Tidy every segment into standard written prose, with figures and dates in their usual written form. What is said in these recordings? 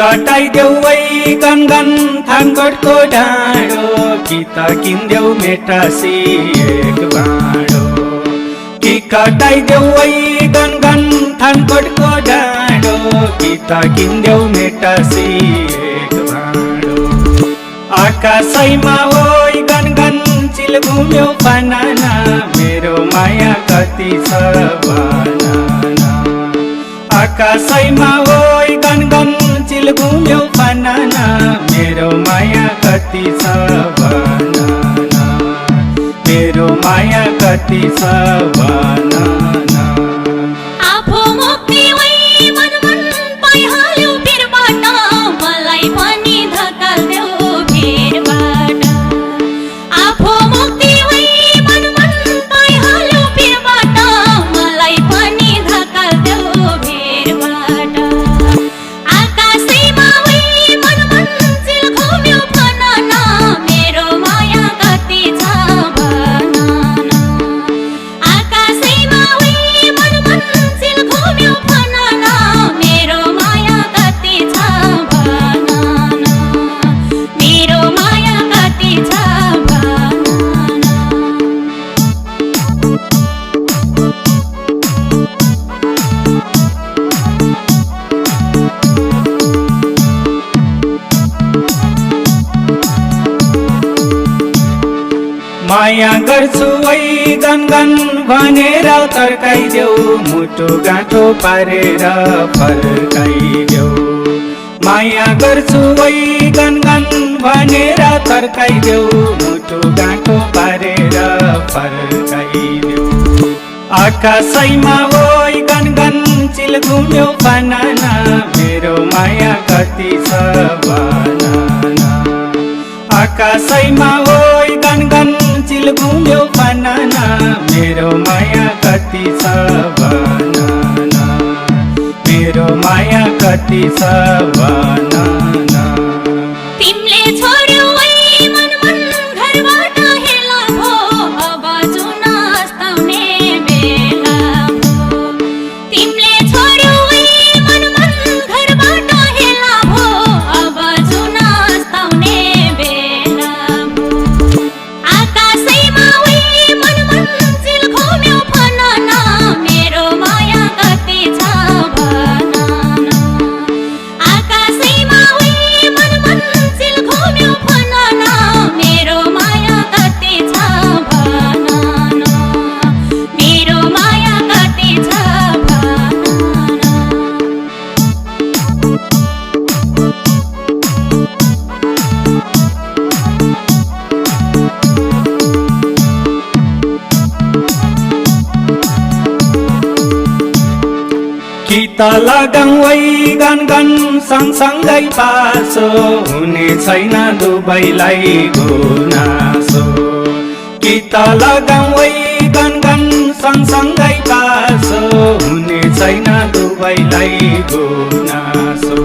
कटाइदेऊ वै गनगन थानकोटको डाँडो कि त किन्देऊ मेटासी एक बाँडो कि कटाइदेऊ वै गनगन थानकोटको डाँडो कि त किन्देऊ मेटासी एक बाँडो आकाशैमा ओइ गनगन चिल घुम्यो बनाना मेरो माया कति छ बनाना आकाशैमा ओइ गनगन चिल घुम्यो बनाना मेरो माया कति छ बनाना मेरो माया कति छ बनाना आफू मुक्ति वै मन मन पाइहाल्यो भिरबाट मलाई पनि धकाल्देऊ भिरबाट आफू मुक्ति वै मन मन पाइहाल्यो भिरबाट मलाई पनि धकाल्देऊ भिरबाट आकाशैमा वै मन मन चिल घुम्यो बनाना मेरो माया कति छ बनाना आकाशैमा वै मन मन चिल घुम्यो बनाना मेरो माया कति छ बनाना मेरो माया कति छ बनाना माया गर्छु वै गनगन भनेर तर्काइदेऊ मुटु गाँठो पारेर फर्काइदेऊ माया गर्छु वै गनगन भनेर तर्काइदेऊ मुटु गाँठो पारेर फर्काइदेऊ आकाशैमा ओइ गनगन चिल घुम्यो बनाना मेरो माया कति छ बनाना आकाशैमा ओइ गनगन चिल घुम्यो बनाना मेरो माया कति छ बनाना मेरो माया कति छ बनाना तिमीले छोड्यौ वै मन मन घरबाट हेला भो अब जुन अस्ताउने बेला भो तिमीले छोड्यौ वै मन मन घरबाट हेला भो अब जुन अस्ताउने बेला भो आकाशैमा वै मन मन चिल घुम्यो बनाना मेरो माया कति छ बनाना आकाशैमा वै मन मन चिल घुम्यो बनाना मेरो माया कति छ बनाना मेरो माया कति छ बनाना कि त लगाउँ वै गनगन सँगसँगै पासो हुने छैन दुवैलाई गुनासो कि त लगाउँ वै गनगन सँगसँगै पासो हुने छैन दुवैलाई गुनासो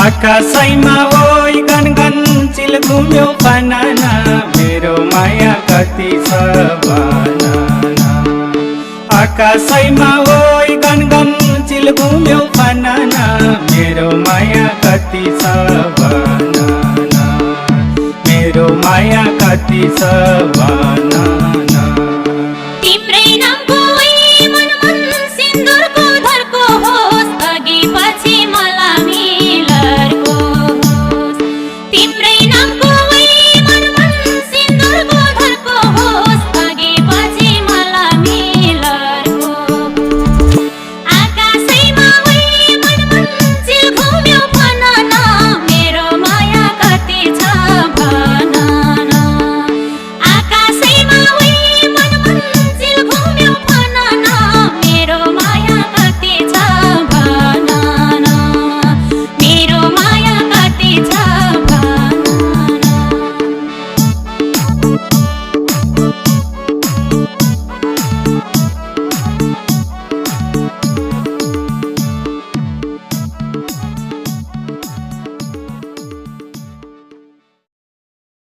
आकाशैमा ओइ गनगन चिल घुम्यो बनाना मेरो माया कति छ बनाना आकाशैमा ओइ गनगन चिल घुम्यो बनाना मेरो माया कति छ बनाना मेरो माया कति छ बनाना